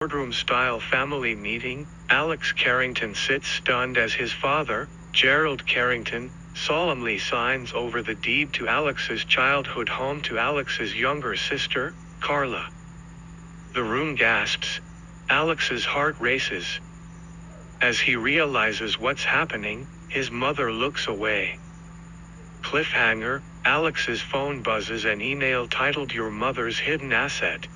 boardroom-style family meeting, Alex Carrington sits stunned as his father, Gerald Carrington, solemnly signs over the deed to Alex's childhood home to Alex's younger sister, Carla. The room gasps. Alex's heart races. As he realizes what's happening, his mother looks away. Cliffhanger, Alex's phone buzzes an email titled "Your Mother's Hidden Asset."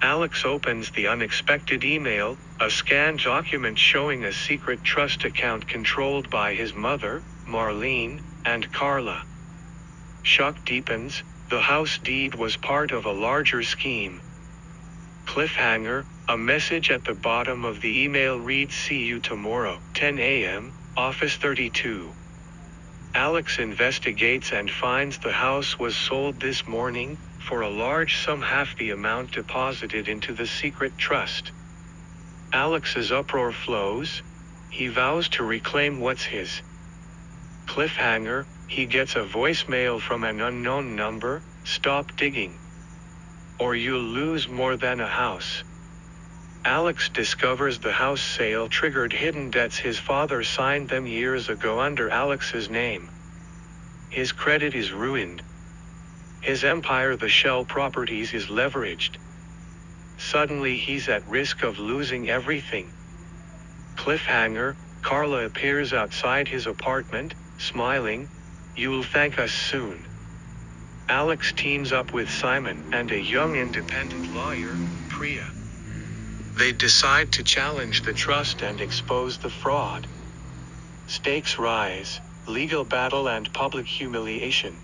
Alex opens the unexpected email, a scanned document showing a secret trust account controlled by his mother, Marlene, and Carla. Shock deepens, the house deed was part of a larger scheme. Cliffhanger, a message at the bottom of the email reads "See you tomorrow, 10 a.m., Office 32. Alex investigates and finds the house was sold this morning, for a large sum, half the amount deposited into the secret trust. Alex's uproar flows. He vows to reclaim what's his. Cliffhanger, he gets a voicemail from an unknown number, "Stop digging, or you'll lose more than a house." Alex discovers the house sale triggered hidden debts his father signed them years ago under Alex's name. His credit is ruined. His empire, the Shell Properties, is leveraged. Suddenly he's at risk of losing everything. Cliffhanger, Carla appears outside his apartment, smiling. "You'll thank us soon." Alex teams up with Simon and a young independent lawyer, Priya. They decide to challenge the trust and expose the fraud. Stakes rise, legal battle and public humiliation.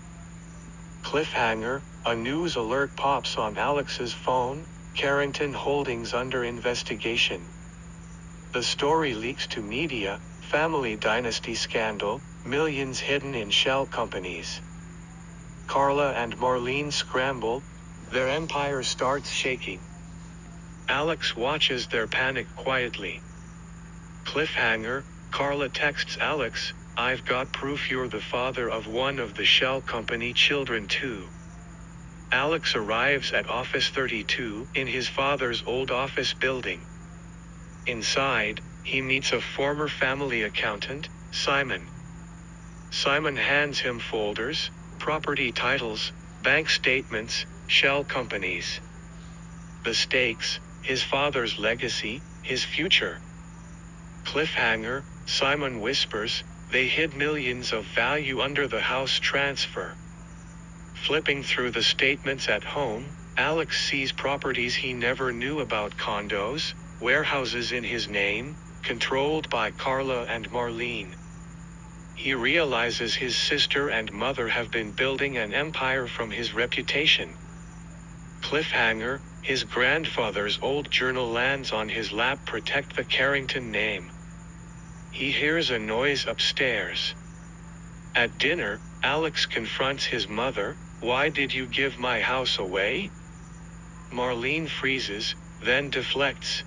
Cliffhanger, a news alert pops on Alex's phone, Carrington Holdings under investigation. The story leaks to media, family dynasty scandal, millions hidden in shell companies. Carla and Marlene scramble, their empire starts shaking. Alex watches their panic quietly. Cliffhanger, Carla texts Alex, "I've got proof you're the father of one of the Shell Company children too." Alex arrives at Office 32, in his father's old office building. Inside, he meets a former family accountant, Simon. Simon hands him folders, property titles, bank statements, shell companies. The stakes, his father's legacy, his future. Cliffhanger, Simon whispers, "They hid millions of value under the house transfer." Flipping through the statements at home, Alex sees properties he never knew about: condos, warehouses in his name, controlled by Carla and Marlene. He realizes his sister and mother have been building an empire from his reputation. Cliffhanger, his grandfather's old journal lands on his lap, protect the Carrington name. He hears a noise upstairs. At dinner, Alex confronts his mother, "Why did you give my house away?" Marlene freezes, then deflects.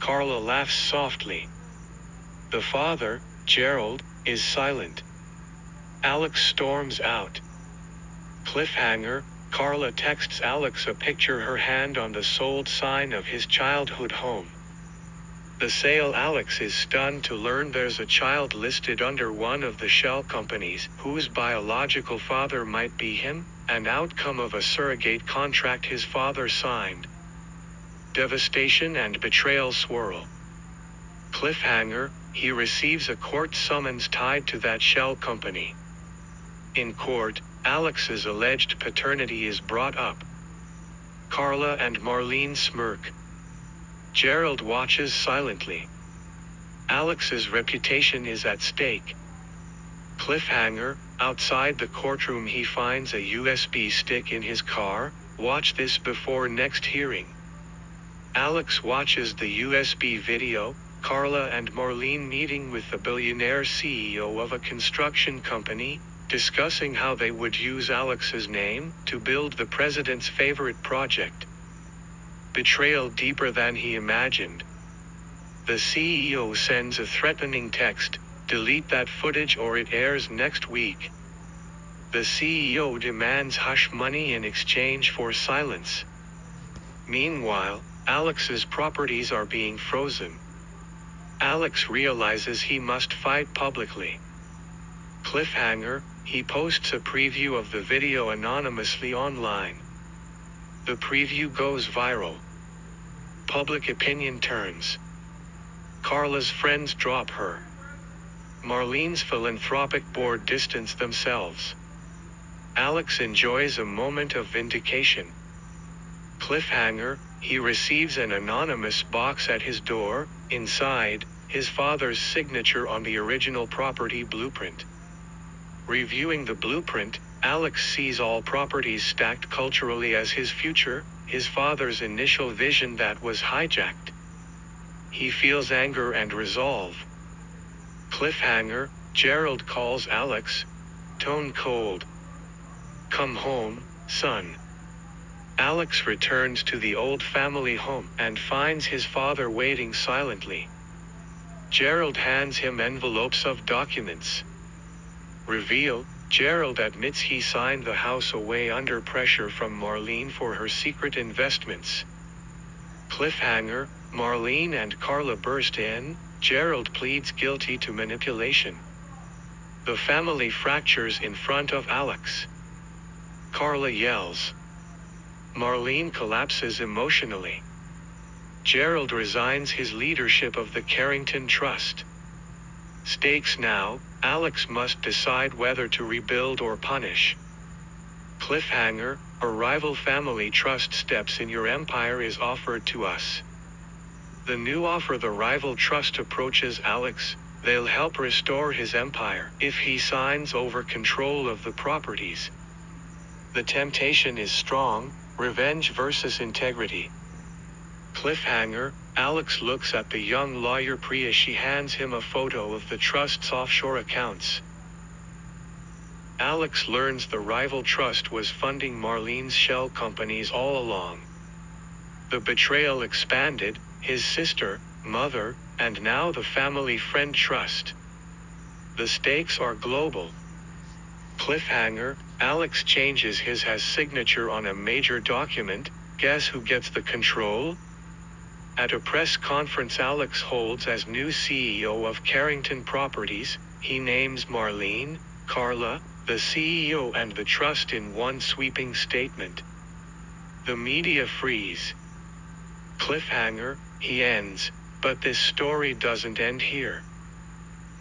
Carla laughs softly. The father, Gerald, is silent. Alex storms out. Cliffhanger, Carla texts Alex a picture, her hand on the sold sign of his childhood home. The sale. Alex is stunned to learn there's a child listed under one of the shell companies, whose biological father might be him, an outcome of a surrogate contract his father signed. Devastation and betrayal swirl. Cliffhanger, he receives a court summons tied to that shell company. In court, Alex's alleged paternity is brought up. Carla and Marlene smirk. Gerald watches silently. Alex's reputation is at stake. Cliffhanger, outside the courtroom he finds a USB stick in his car, watch this before next hearing. Alex watches the USB video, Carla and Marlene meeting with the billionaire CEO of a construction company, discussing how they would use Alex's name to build the president's favorite project. Betrayal deeper than he imagined. The CEO sends a threatening text, "Delete that footage or it airs next week." The CEO demands hush money in exchange for silence. Meanwhile, Alex's properties are being frozen. Alex realizes he must fight publicly. Cliffhanger, he posts a preview of the video anonymously online. The preview goes viral. Public opinion turns. Carla's friends drop her. Marlene's philanthropic board distance themselves. Alex enjoys a moment of vindication. Cliffhanger, he receives an anonymous box at his door, inside, his father's signature on the original property blueprint. Reviewing the blueprint, Alex sees all properties stacked culturally as his future, his father's initial vision that was hijacked. He feels anger and resolve. Cliffhanger, Gerald calls Alex, tone cold. Come home, son. Alex returns to the old family home and finds his father waiting silently. Gerald hands him envelopes of documents. Reveal, Gerald admits he signed the house away under pressure from Marlene for her secret investments. Cliffhanger, Marlene and Carla burst in, Gerald pleads guilty to manipulation. The family fractures in front of Alex. Carla yells. Marlene collapses emotionally. Gerald resigns his leadership of the Carrington Trust. Stakes now, Alex must decide whether to rebuild or punish. Cliffhanger, a rival family trust steps in your empire is offered to us. The new offer the rival trust approaches Alex, they'll help restore his empire if he signs over control of the properties. The temptation is strong, revenge versus integrity. Cliffhanger, Alex looks at the young lawyer Priya. She hands him a photo of the trust's offshore accounts. Alex learns the rival trust was funding Marlene's shell companies all along. The betrayal expanded, his sister, mother, and now the family friend trust. The stakes are global. Cliffhanger, Alex changes his signature on a major document. Guess who gets the control? At a press conference Alex holds as new CEO of Carrington Properties, he names Marlene, Carla, the CEO and the trust in one sweeping statement. The media freeze. Cliffhanger, he ends, but this story doesn't end here.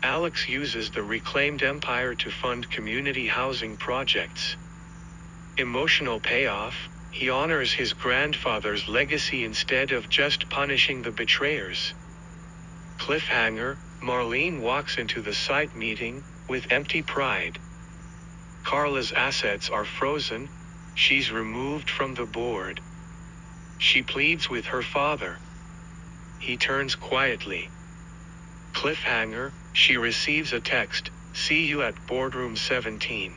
Alex uses the reclaimed empire to fund community housing projects. Emotional payoff, he honors his grandfather's legacy instead of just punishing the betrayers. Cliffhanger, Marlene walks into the site meeting, with empty pride. Carla's assets are frozen, she's removed from the board. She pleads with her father. He turns quietly. Cliffhanger, she receives a text, see you at boardroom 17.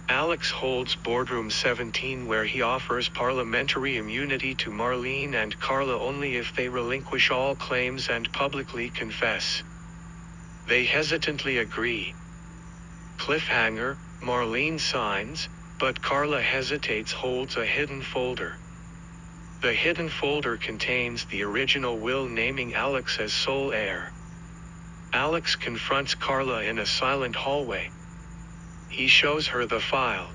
Alex holds boardroom 17 where he offers parliamentary immunity to Marlene and Carla only if they relinquish all claims and publicly confess. They hesitantly agree. Cliffhanger, Marlene signs, but Carla hesitates holds a hidden folder. The hidden folder contains the original will naming Alex as sole heir. Alex confronts Carla in a silent hallway. He shows her the file.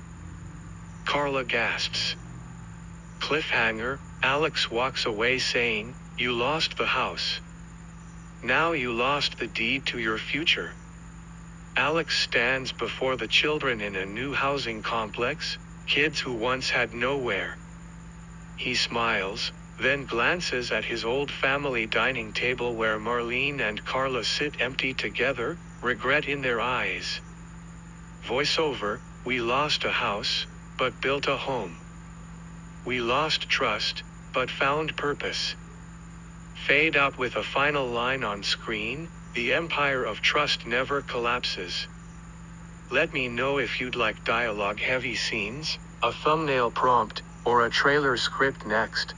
Carla gasps. Cliffhanger, Alex walks away saying, you lost the house. Now you lost the deed to your future. Alex stands before the children in a new housing complex, kids who once had nowhere. He smiles, then glances at his old family dining table where Marlene and Carla sit empty together, regret in their eyes. Voiceover, we lost a house, but built a home. We lost trust, but found purpose. Fade out with a final line on screen, the empire of trust never collapses. Let me know if you'd like dialogue-heavy scenes, a thumbnail prompt, or a trailer script next.